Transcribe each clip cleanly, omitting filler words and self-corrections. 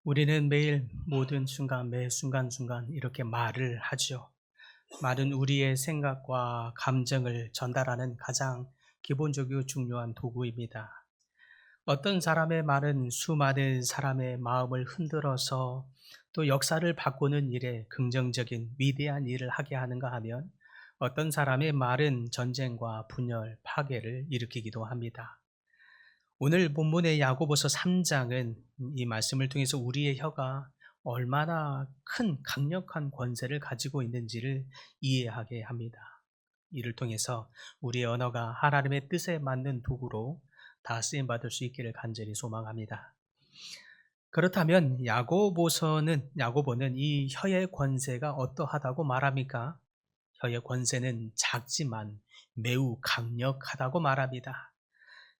우리는 매일 모든 순간, 매 순간순간 이렇게 말을 하죠. 말은 우리의 생각과 감정을 전달하는 가장 기본적이고 중요한 도구입니다. 어떤 사람의 말은 수많은 사람의 마음을 흔들어서 또 역사를 바꾸는 일에 긍정적인 위대한 일을 하게 하는가 하면 어떤 사람의 말은 전쟁과 분열, 파괴를 일으키기도 합니다. 오늘 본문의 야고보서 3장은 이 말씀을 통해서 우리의 혀가 얼마나 큰 강력한 권세를 가지고 있는지를 이해하게 합니다. 이를 통해서 우리의 언어가 하나님의 뜻에 맞는 도구로 다 쓰임 받을 수 있기를 간절히 소망합니다. 그렇다면 야고보는 이 혀의 권세가 어떠하다고 말합니까? 혀의 권세는 작지만 매우 강력하다고 말합니다.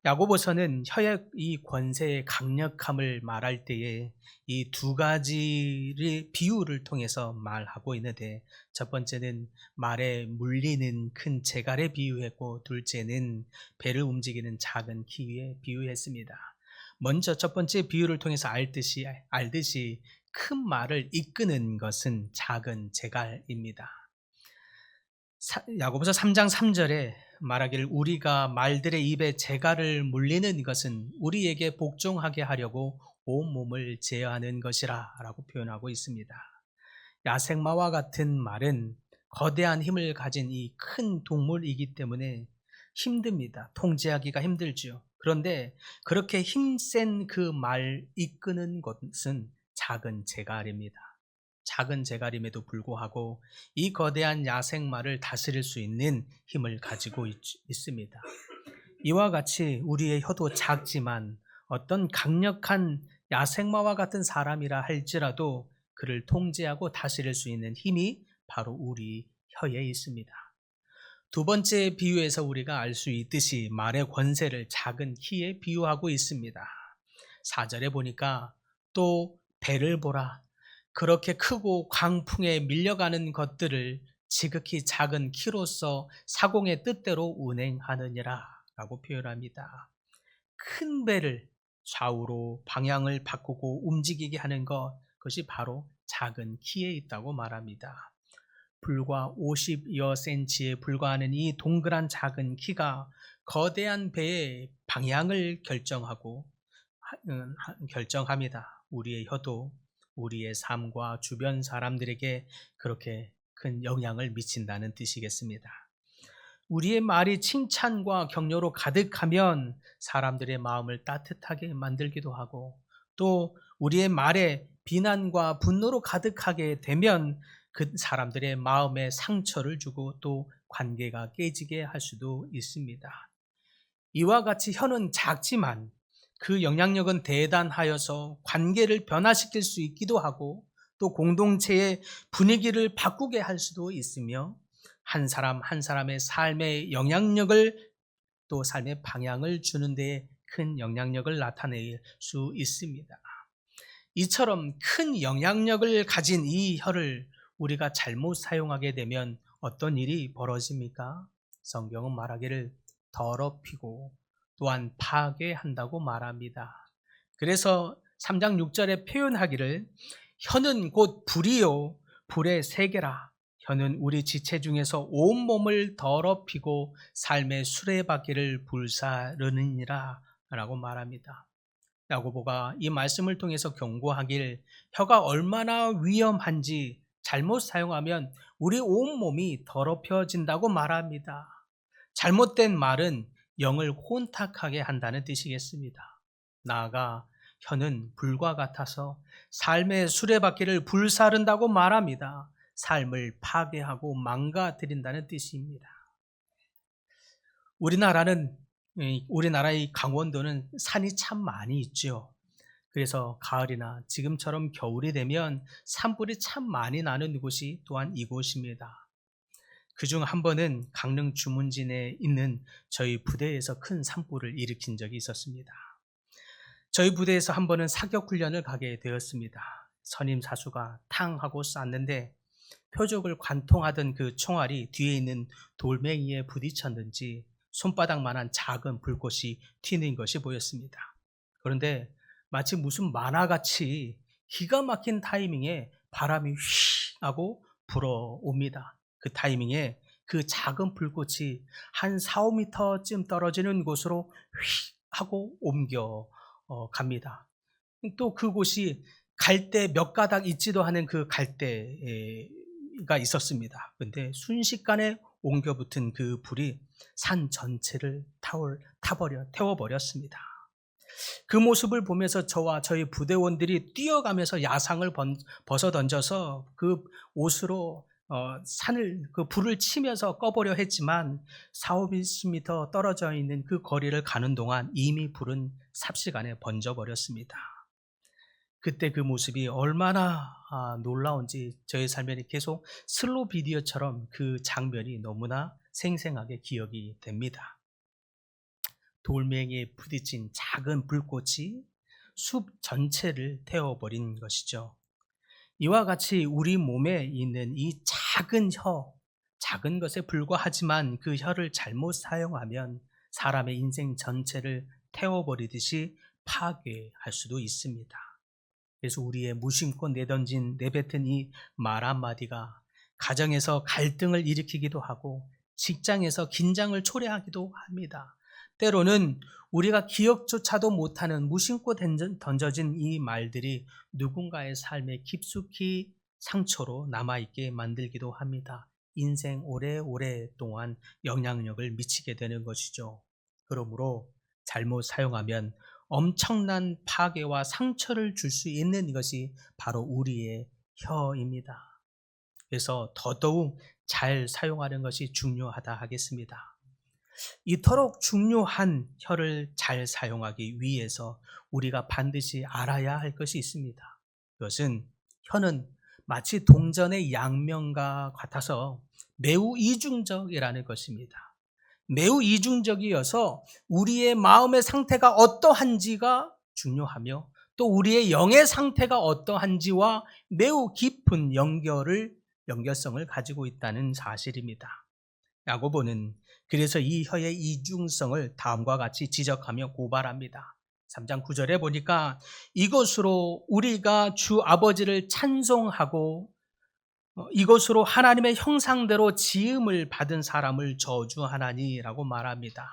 야고보서는 혀의 이 권세의 강력함을 말할 때에 이 두 가지의 비유를 통해서 말하고 있는데, 첫 번째는 말에 물리는 큰 재갈에 비유했고, 둘째는 배를 움직이는 작은 키위에 비유했습니다. 먼저 첫 번째 비유를 통해서 알듯이 큰 말을 이끄는 것은 작은 재갈입니다. 야고보서 3장 3절에 말하기를 우리가 말들의 입에 재갈을 물리는 것은 우리에게 복종하게 하려고 온몸을 제어하는 것이라 라고 표현하고 있습니다. 야생마와 같은 말은 거대한 힘을 가진 이 큰 동물이기 때문에 힘듭니다. 통제하기가 힘들죠. 그런데 그렇게 힘센 그 말 이끄는 것은 작은 재갈입니다. 작은 재갈임에도 불구하고 이 거대한 야생마를 다스릴 수 있는 힘을 가지고 있습니다. 이와 같이 우리의 혀도 작지만 어떤 강력한 야생마와 같은 사람이라 할지라도 그를 통제하고 다스릴 수 있는 힘이 바로 우리 혀에 있습니다. 두 번째 비유에서 우리가 알 수 있듯이 말의 권세를 작은 키에 비유하고 있습니다. 4절에 보니까 또 배를 보라. 그렇게 크고 광풍에 밀려가는 것들을 지극히 작은 키로서 사공의 뜻대로 운행하느니라 라고 표현합니다. 큰 배를 좌우로 방향을 바꾸고 움직이게 하는 그것이 바로 작은 키에 있다고 말합니다. 불과 50여 센치에 불과하는 이 동그란 작은 키가 거대한 배의 방향을 결정합니다. 우리의 혀도 우리의 삶과 주변 사람들에게 그렇게 큰 영향을 미친다는 뜻이겠습니다. 우리의 말이 칭찬과 격려로 가득하면 사람들의 마음을 따뜻하게 만들기도 하고, 또 우리의 말에 비난과 분노로 가득하게 되면 그 사람들의 마음에 상처를 주고 또 관계가 깨지게 할 수도 있습니다. 이와 같이 혀는 작지만 그 영향력은 대단하여서 관계를 변화시킬 수 있기도 하고 또 공동체의 분위기를 바꾸게 할 수도 있으며 한 사람 한 사람의 삶의 영향력을 또 삶의 방향을 주는 데 큰 영향력을 나타낼 수 있습니다. 이처럼 큰 영향력을 가진 이 혀를 우리가 잘못 사용하게 되면 어떤 일이 벌어집니까? 성경은 말하기를 더럽히고 또한 파괴한다고 말합니다. 그래서 3장 6절에 표현하기를 혀는 곧 불이요 불의 세계라. 혀는 우리 지체 중에서 온몸을 더럽히고 삶의 수레바퀴를 불사르느니라 라고 말합니다. 야고보가 이 말씀을 통해서 경고하길 혀가 얼마나 위험한지 잘못 사용하면 우리 온몸이 더럽혀진다고 말합니다. 잘못된 말은 영을 혼탁하게 한다는 뜻이겠습니다. 나아가 혀는 불과 같아서 삶의 수레바퀴를 불사른다고 말합니다. 삶을 파괴하고 망가뜨린다는 뜻입니다. 우리나라의 강원도는 산이 참 많이 있죠. 그래서 가을이나 지금처럼 겨울이 되면 산불이 참 많이 나는 곳이 또한 이곳입니다. 그중 한 번은 강릉 주문진에 있는 저희 부대에서 큰 산불을 일으킨 적이 있었습니다. 저희 부대에서 한 번은 사격 훈련을 가게 되었습니다. 선임 사수가 탕 하고 쐈는데 표적을 관통하던 그 총알이 뒤에 있는 돌멩이에 부딪혔는지 손바닥만한 작은 불꽃이 튀는 것이 보였습니다. 그런데 마치 무슨 만화같이 기가 막힌 타이밍에 바람이 휘 하고 불어옵니다. 그 타이밍에 그 작은 불꽃이 한 4~5m쯤 떨어지는 곳으로 휘 하고 옮겨 갑니다. 또 그곳이 갈대 몇 가닥 있지도 않은 그 갈대가 있었습니다. 근데 순식간에 옮겨 붙은 그 불이 산 전체를 태워버렸습니다. 그 모습을 보면서 저와 저희 부대원들이 뛰어가면서 야상을 벗어던져서 그 옷으로 그 불을 치면서 꺼보려 했지만 4~5m 떨어져 있는 그 거리를 가는 동안 이미 불은 삽시간에 번져버렸습니다. 그때 그 모습이 얼마나 놀라운지 저의 삶에 계속 슬로 비디오처럼 그 장면이 너무나 생생하게 기억이 됩니다. 돌멩이에 부딪힌 작은 불꽃이 숲 전체를 태워버린 것이죠. 이와 같이 우리 몸에 있는 이 작은 작은 것에 불과하지만 그 혀를 잘못 사용하면 사람의 인생 전체를 태워버리듯이 파괴할 수도 있습니다. 그래서 우리의 무심코 내뱉은 이 말 한마디가 가정에서 갈등을 일으키기도 하고 직장에서 긴장을 초래하기도 합니다. 때로는 우리가 기억조차도 못하는 무심코 던져진 이 말들이 누군가의 삶에 깊숙이 상처로 남아있게 만들기도 합니다. 인생 오래동안 영향력을 미치게 되는 것이죠. 그러므로 잘못 사용하면 엄청난 파괴와 상처를 줄 수 있는 것이 바로 우리의 혀입니다. 그래서 더더욱 잘 사용하는 것이 중요하다 하겠습니다. 이토록 중요한 혀를 잘 사용하기 위해서 우리가 반드시 알아야 할 것이 있습니다. 그것은 혀는 마치 동전의 양면과 같아서 매우 이중적이라는 것입니다. 매우 이중적이어서 우리의 마음의 상태가 어떠한지가 중요하며 또 우리의 영의 상태가 어떠한지와 매우 깊은 연결성을 가지고 있다는 사실입니다. 야고보는 그래서 이 혀의 이중성을 다음과 같이 지적하며 고발합니다. 3장 9절에 보니까 이것으로 우리가 주 아버지를 찬송하고 이것으로 하나님의 형상대로 지음을 받은 사람을 저주하나니라고 말합니다.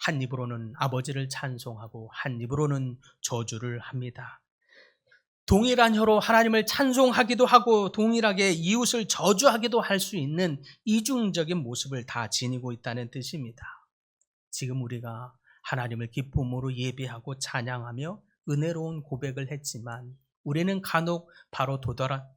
한 입으로는 아버지를 찬송하고 한 입으로는 저주를 합니다. 동일한 혀로 하나님을 찬송하기도 하고 동일하게 이웃을 저주하기도 할 수 있는 이중적인 모습을 다 지니고 있다는 뜻입니다. 지금 우리가 하나님을 기쁨으로 예배하고 찬양하며 은혜로운 고백을 했지만 우리는 간혹 바로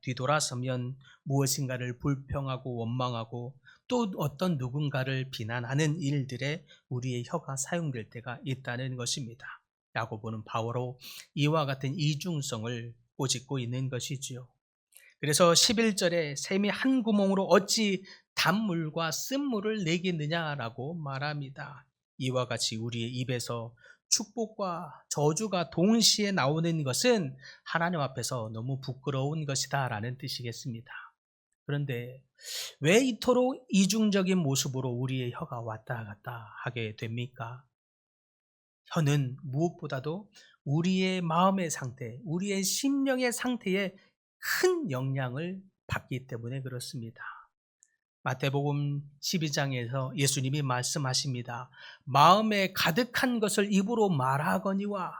뒤돌아서면 무엇인가를 불평하고 원망하고 또 어떤 누군가를 비난하는 일들에 우리의 혀가 사용될 때가 있다는 것입니다. 야고보는 바로 이와 같은 이중성을 꼬집고 있는 것이지요. 그래서 11절에 샘이 한 구멍으로 어찌 단물과 쓴물을 내겠느냐라고 말합니다. 이와 같이 우리의 입에서 축복과 저주가 동시에 나오는 것은 하나님 앞에서 너무 부끄러운 것이다 라는 뜻이겠습니다. 그런데 왜 이토록 이중적인 모습으로 우리의 혀가 왔다 갔다 하게 됩니까? 혀는 무엇보다도 우리의 마음의 상태, 우리의 심령의 상태에 큰 영향을 받기 때문에 그렇습니다. 마태복음 12장에서 예수님이 말씀하십니다. 마음에 가득한 것을 입으로 말하거니와.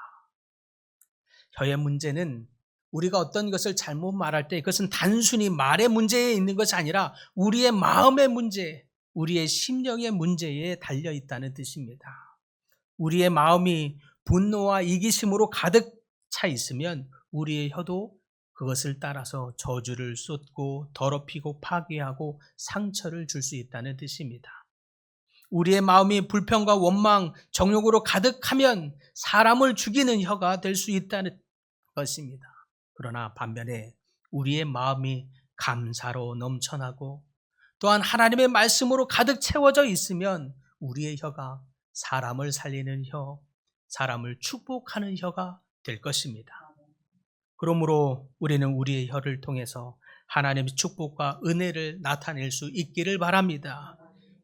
혀의 문제는 우리가 어떤 것을 잘못 말할 때 그것은 단순히 말의 문제에 있는 것이 아니라 우리의 마음의 문제, 우리의 심령의 문제에 달려 있다는 뜻입니다. 우리의 마음이 분노와 이기심으로 가득 차 있으면 우리의 혀도 그것을 따라서 저주를 쏟고 더럽히고 파괴하고 상처를 줄 수 있다는 뜻입니다. 우리의 마음이 불평과 원망, 정욕으로 가득하면 사람을 죽이는 혀가 될 수 있다는 것입니다. 그러나 반면에 우리의 마음이 감사로 넘쳐나고 또한 하나님의 말씀으로 가득 채워져 있으면 우리의 혀가 사람을 살리는 혀, 사람을 축복하는 혀가 될 것입니다. 그러므로 우리는 우리의 혀를 통해서 하나님의 축복과 은혜를 나타낼 수 있기를 바랍니다.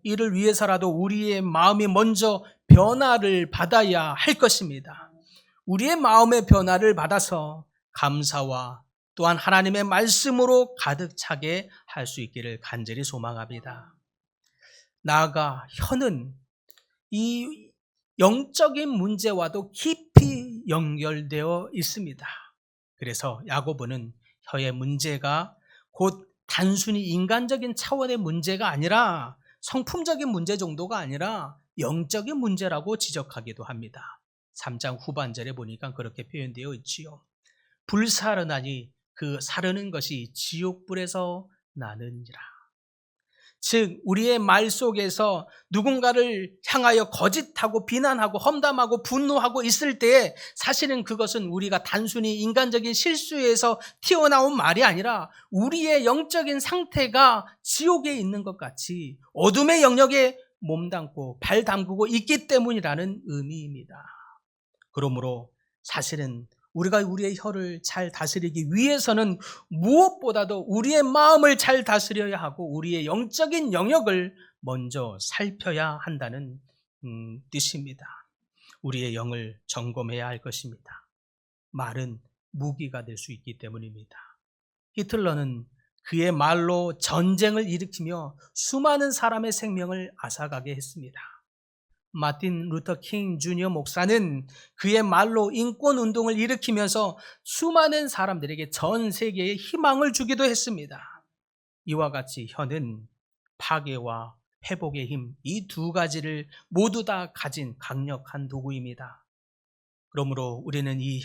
이를 위해서라도 우리의 마음이 먼저 변화를 받아야 할 것입니다. 우리의 마음의 변화를 받아서 감사와 또한 하나님의 말씀으로 가득 차게 할 수 있기를 간절히 소망합니다. 나아가 혀는 이 영적인 문제와도 깊이 연결되어 있습니다. 그래서 야고보는 혀의 문제가 곧 단순히 인간적인 차원의 문제가 아니라 성품적인 문제 정도가 아니라 영적인 문제라고 지적하기도 합니다. 3장 후반절에 보니까 그렇게 표현되어 있지요. 불사르나니 그 사르는 것이 지옥불에서 나느니라. 즉 우리의 말 속에서 누군가를 향하여 거짓하고 비난하고 험담하고 분노하고 있을 때에 사실은 그것은 우리가 단순히 인간적인 실수에서 튀어나온 말이 아니라 우리의 영적인 상태가 지옥에 있는 것 같이 어둠의 영역에 몸담고 발 담그고 있기 때문이라는 의미입니다. 그러므로 사실은 우리가 우리의 혀를 잘 다스리기 위해서는 무엇보다도 우리의 마음을 잘 다스려야 하고 우리의 영적인 영역을 먼저 살펴야 한다는 뜻입니다. 우리의 영을 점검해야 할 것입니다. 말은 무기가 될 수 있기 때문입니다. 히틀러는 그의 말로 전쟁을 일으키며 수많은 사람의 생명을 앗아가게 했습니다. 마틴 루터 킹 주니어 목사는 그의 말로 인권운동을 일으키면서 수많은 사람들에게 전 세계에 희망을 주기도 했습니다. 이와 같이 혀는 파괴와 회복의 힘, 이 두 가지를 모두 다 가진 강력한 도구입니다. 그러므로 우리는 이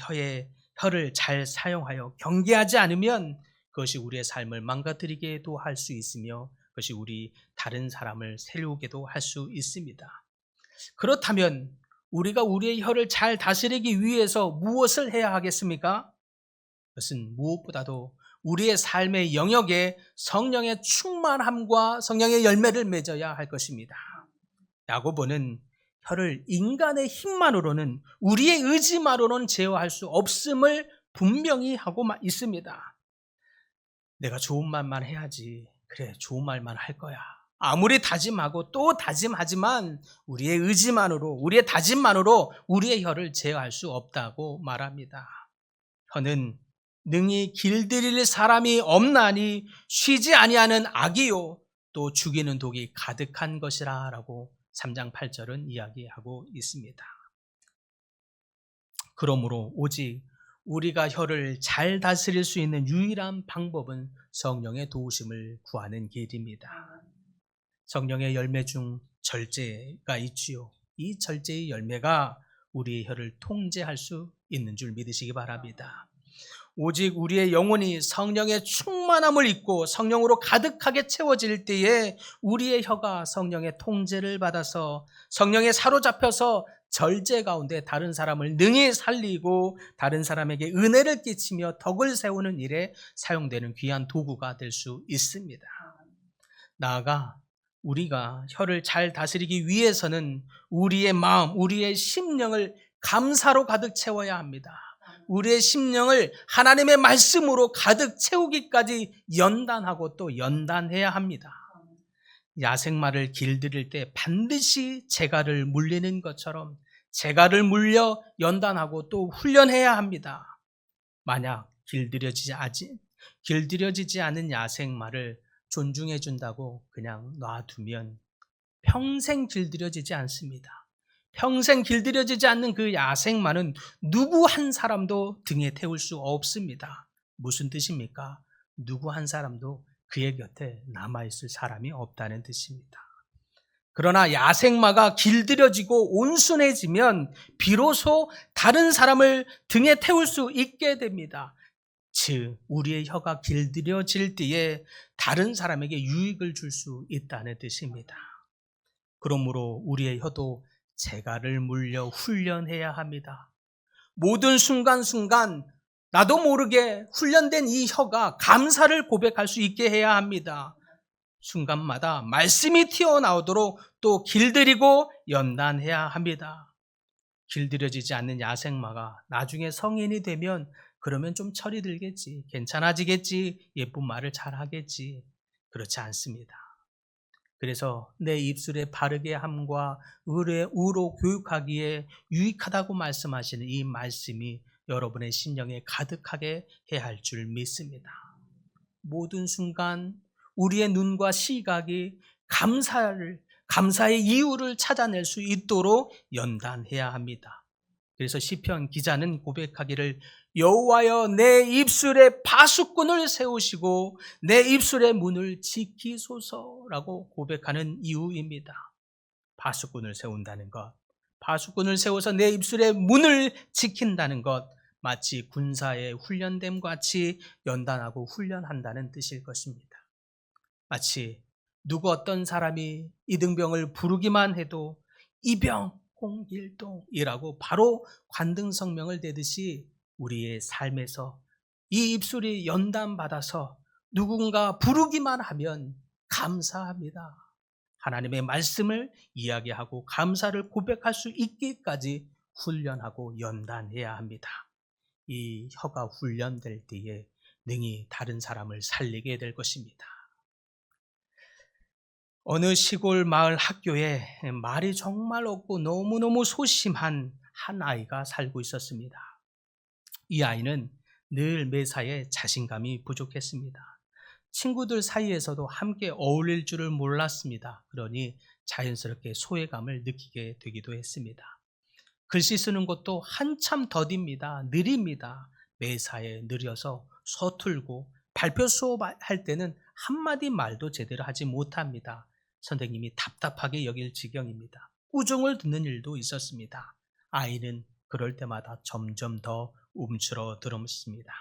혀를 잘 사용하여 경계하지 않으면 그것이 우리의 삶을 망가뜨리게도 할 수 있으며 그것이 우리 다른 사람을 세우게도 할 수 있습니다. 그렇다면 우리가 우리의 혀를 잘 다스리기 위해서 무엇을 해야 하겠습니까? 그것은 무엇보다도 우리의 삶의 영역에 성령의 충만함과 성령의 열매를 맺어야 할 것입니다. 야고보는 혀를 인간의 힘만으로는 우리의 의지만으로는 제어할 수 없음을 분명히 하고 있습니다. 내가 좋은 말만 해야지. 그래, 좋은 말만 할 거야. 아무리 다짐하고 또 다짐하지만 우리의 의지만으로, 우리의 다짐만으로 우리의 혀를 제어할 수 없다고 말합니다. 혀는 능히 길들일 사람이 없나니 쉬지 아니하는 악이요 또 죽이는 독이 가득한 것이라 라고 3장 8절은 이야기하고 있습니다. 그러므로 오직 우리가 혀를 잘 다스릴 수 있는 유일한 방법은 성령의 도우심을 구하는 길입니다. 성령의 열매 중 절제가 있지요. 이 절제의 열매가 우리의 혀를 통제할 수 있는 줄 믿으시기 바랍니다. 오직 우리의 영혼이 성령의 충만함을 입고 성령으로 가득하게 채워질 때에 우리의 혀가 성령의 통제를 받아서 성령에 사로잡혀서 절제 가운데 다른 사람을 능히 살리고 다른 사람에게 은혜를 끼치며 덕을 세우는 일에 사용되는 귀한 도구가 될 수 있습니다. 나아가 우리가 혀를 잘 다스리기 위해서는 우리의 마음, 우리의 심령을 감사로 가득 채워야 합니다. 우리의 심령을 하나님의 말씀으로 가득 채우기까지 연단하고 또 연단해야 합니다. 야생마를 길들일 때 반드시 재갈을 물리는 것처럼 재갈을 물려 연단하고 또 훈련해야 합니다. 만약 길들여지지 않은 야생마를 존중해 준다고 그냥 놔두면 평생 길들여지지 않습니다. 평생 길들여지지 않는 그 야생마는 누구 한 사람도 등에 태울 수 없습니다. 무슨 뜻입니까? 누구 한 사람도 그의 곁에 남아있을 사람이 없다는 뜻입니다. 그러나 야생마가 길들여지고 온순해지면 비로소 다른 사람을 등에 태울 수 있게 됩니다. 즉 우리의 혀가 길들여질 때에 다른 사람에게 유익을 줄 수 있다는 뜻입니다. 그러므로 우리의 혀도 재갈을 물려 훈련해야 합니다. 모든 순간순간 나도 모르게 훈련된 이 혀가 감사를 고백할 수 있게 해야 합니다. 순간마다 말씀이 튀어나오도록 또 길들이고 연단해야 합니다. 길들여지지 않는 야생마가 나중에 성인이 되면 그러면 좀 철이 들겠지, 괜찮아지겠지, 예쁜 말을 잘하겠지. 그렇지 않습니다. 그래서 내 입술에 바르게 함과 의로 교육하기에 유익하다고 말씀하시는 이 말씀이 여러분의 심령에 가득하게 해야 할 줄 믿습니다. 모든 순간 우리의 눈과 시각이 감사의 이유를 찾아낼 수 있도록 연단해야 합니다. 그래서 시편 기자는 고백하기를 여호와여 내 입술에 파수꾼을 세우시고 내 입술의 문을 지키소서라고 고백하는 이유입니다. 파수꾼을 세운다는 것, 파수꾼을 세워서 내 입술의 문을 지킨다는 것, 마치 군사의 훈련됨 같이 연단하고 훈련한다는 뜻일 것입니다. 마치 누구 어떤 사람이 이등병을 부르기만 해도 이병 홍길동이라고 바로 관등성명을 내듯이 우리의 삶에서 이 입술이 연단받아서 누군가 부르기만 하면 감사합니다. 하나님의 말씀을 이야기하고 감사를 고백할 수 있기까지 훈련하고 연단해야 합니다. 이 혀가 훈련될 때에 능히 다른 사람을 살리게 될 것입니다. 어느 시골 마을 학교에 말이 정말 없고 너무너무 소심한 한 아이가 살고 있었습니다. 이 아이는 늘 매사에 자신감이 부족했습니다. 친구들 사이에서도 함께 어울릴 줄을 몰랐습니다. 그러니 자연스럽게 소외감을 느끼게 되기도 했습니다. 글씨 쓰는 것도 한참 더딥니다. 느립니다. 매사에 느려서 서툴고 발표 수업할 때는 한마디 말도 제대로 하지 못합니다. 선생님이 답답하게 여길 지경입니다. 꾸중을 듣는 일도 있었습니다. 아이는 그럴 때마다 점점 더 움츠러들었습니다.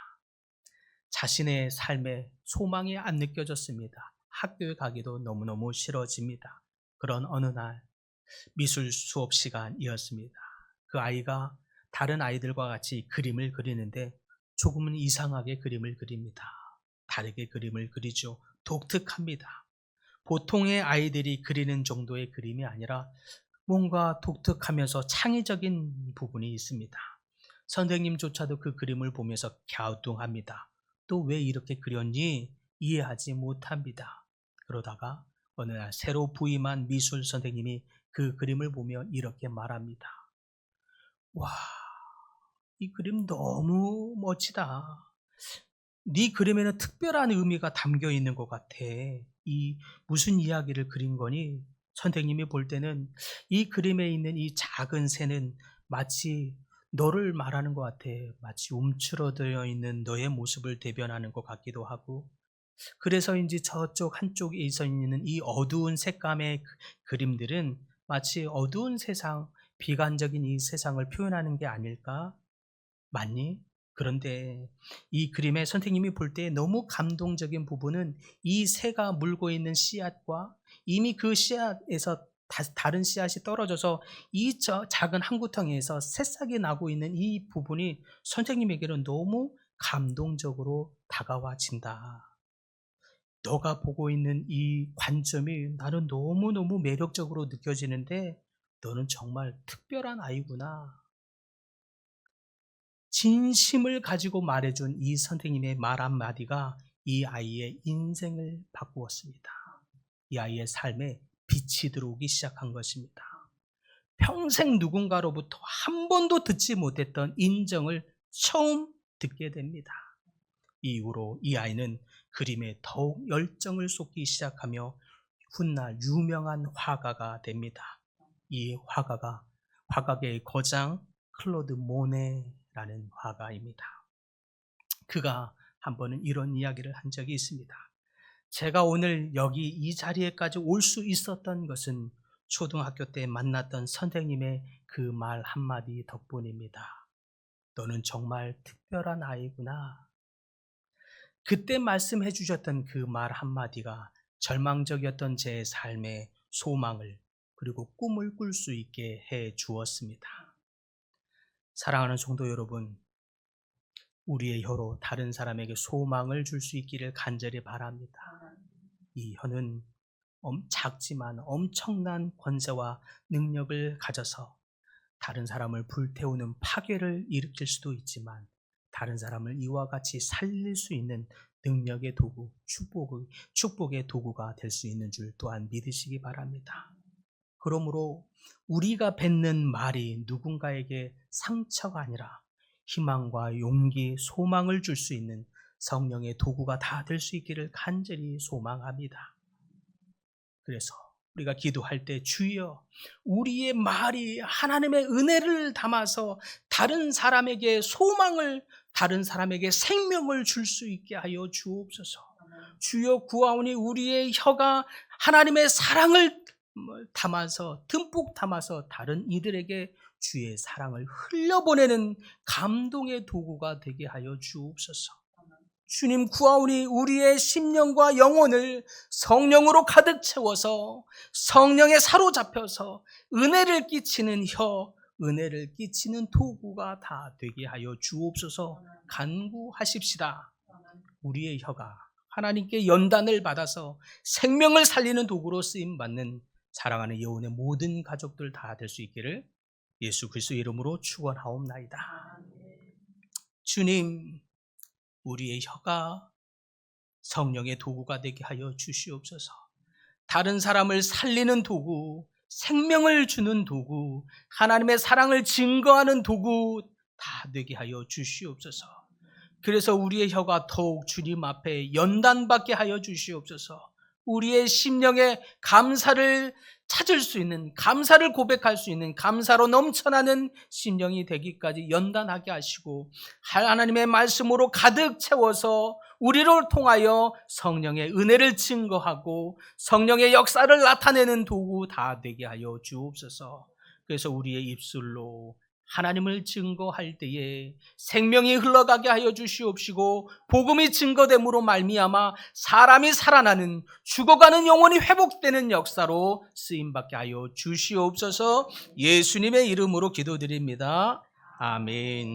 자신의 삶에 소망이 안 느껴졌습니다. 학교에 가기도 너무너무 싫어집니다. 그런 어느 날 미술 수업 시간이었습니다. 그 아이가 다른 아이들과 같이 그림을 그리는데 조금은 이상하게 그림을 그립니다. 다르게 그림을 그리죠. 독특합니다. 보통의 아이들이 그리는 정도의 그림이 아니라 뭔가 독특하면서 창의적인 부분이 있습니다. 선생님조차도 그 그림을 보면서 갸우뚱합니다. 또 왜 이렇게 그렸니? 이해하지 못합니다. 그러다가 어느 날 새로 부임한 미술 선생님이 그 그림을 보며 이렇게 말합니다. 와, 이 그림 너무 멋지다. 네 그림에는 특별한 의미가 담겨 있는 것 같아. 이 무슨 이야기를 그린 거니? 선생님이 볼 때는 이 그림에 있는 이 작은 새는 마치 너를 말하는 것 같아. 마치 움츠러들어 있는 너의 모습을 대변하는 것 같기도 하고. 그래서인지 저쪽 한쪽에 있는 이 어두운 색감의 그림들은 마치 어두운 세상, 비관적인 이 세상을 표현하는 게 아닐까? 맞니? 그런데 이 그림에 선생님이 볼 때 너무 감동적인 부분은 이 새가 물고 있는 씨앗과 이미 그 씨앗에서 다른 씨앗이 떨어져서 이 작은 항구덩이에서 새싹이 나고 있는 이 부분이 선생님에게는 너무 감동적으로 다가와진다. 너가 보고 있는 이 관점이 나는 너무너무 매력적으로 느껴지는데 너는 정말 특별한 아이구나. 진심을 가지고 말해준 이 선생님의 말 한마디가 이 아이의 인생을 바꾸었습니다. 이 아이의 삶에 빛이 들어오기 시작한 것입니다. 평생 누군가로부터 한 번도 듣지 못했던 인정을 처음 듣게 됩니다. 이후로 이 아이는 그림에 더욱 열정을 쏟기 시작하며 훗날 유명한 화가가 됩니다. 이 화가가 화가계의 거장 클로드 모네라는 화가입니다. 그가 한 번은 이런 이야기를 한 적이 있습니다. 제가 오늘 여기 이 자리에까지 올 수 있었던 것은 초등학교 때 만났던 선생님의 그 말 한마디 덕분입니다. 너는 정말 특별한 아이구나. 그때 말씀해 주셨던 그 말 한마디가 절망적이었던 제 삶의 소망을 그리고 꿈을 꿀 수 있게 해 주었습니다. 사랑하는 성도 여러분, 우리의 혀로 다른 사람에게 소망을 줄 수 있기를 간절히 바랍니다. 이 혀는 작지만 엄청난 권세와 능력을 가져서 다른 사람을 불태우는 파괴를 일으킬 수도 있지만 다른 사람을 이와 같이 살릴 수 있는 능력의 도구, 축복의 도구가 될 수 있는 줄 또한 믿으시기 바랍니다. 그러므로 우리가 뱉는 말이 누군가에게 상처가 아니라 희망과 용기, 소망을 줄 수 있는 성령의 도구가 다 될 수 있기를 간절히 소망합니다. 그래서 우리가 기도할 때 주여, 우리의 말이 하나님의 은혜를 담아서 다른 사람에게 소망을, 다른 사람에게 생명을 줄 수 있게 하여 주옵소서. 주여, 구하오니 우리의 혀가 하나님의 사랑을 담아서, 듬뿍 담아서 다른 이들에게 주의 사랑을 흘려보내는 감동의 도구가 되게 하여 주옵소서. 주님, 구하오니 우리의 심령과 영혼을 성령으로 가득 채워서 성령에 사로잡혀서 은혜를 끼치는 혀, 은혜를 끼치는 도구가 다 되게 하여 주옵소서. 간구하십시다. 우리의 혀가 하나님께 연단을 받아서 생명을 살리는 도구로 쓰임받는 사랑하는 여호와의 모든 가족들 다 될 수 있기를 예수 그리스도의 이름으로 축원하옵나이다. 주님, 우리의 혀가 성령의 도구가 되게 하여 주시옵소서. 다른 사람을 살리는 도구, 생명을 주는 도구, 하나님의 사랑을 증거하는 도구 다 되게 하여 주시옵소서. 그래서 우리의 혀가 더욱 주님 앞에 연단받게 하여 주시옵소서. 우리의 심령에 감사를 찾을 수 있는, 감사를 고백할 수 있는, 감사로 넘쳐나는 심령이 되기까지 연단하게 하시고 하나님의 말씀으로 가득 채워서 우리를 통하여 성령의 은혜를 증거하고 성령의 역사를 나타내는 도구 다 되게 하여 주옵소서. 그래서 우리의 입술로 하나님을 증거할 때에 생명이 흘러가게 하여 주시옵시고 복음이 증거됨으로 말미암아 사람이 살아나는, 죽어가는 영혼이 회복되는 역사로 쓰임받게 하여 주시옵소서. 예수님의 이름으로 기도드립니다. 아멘.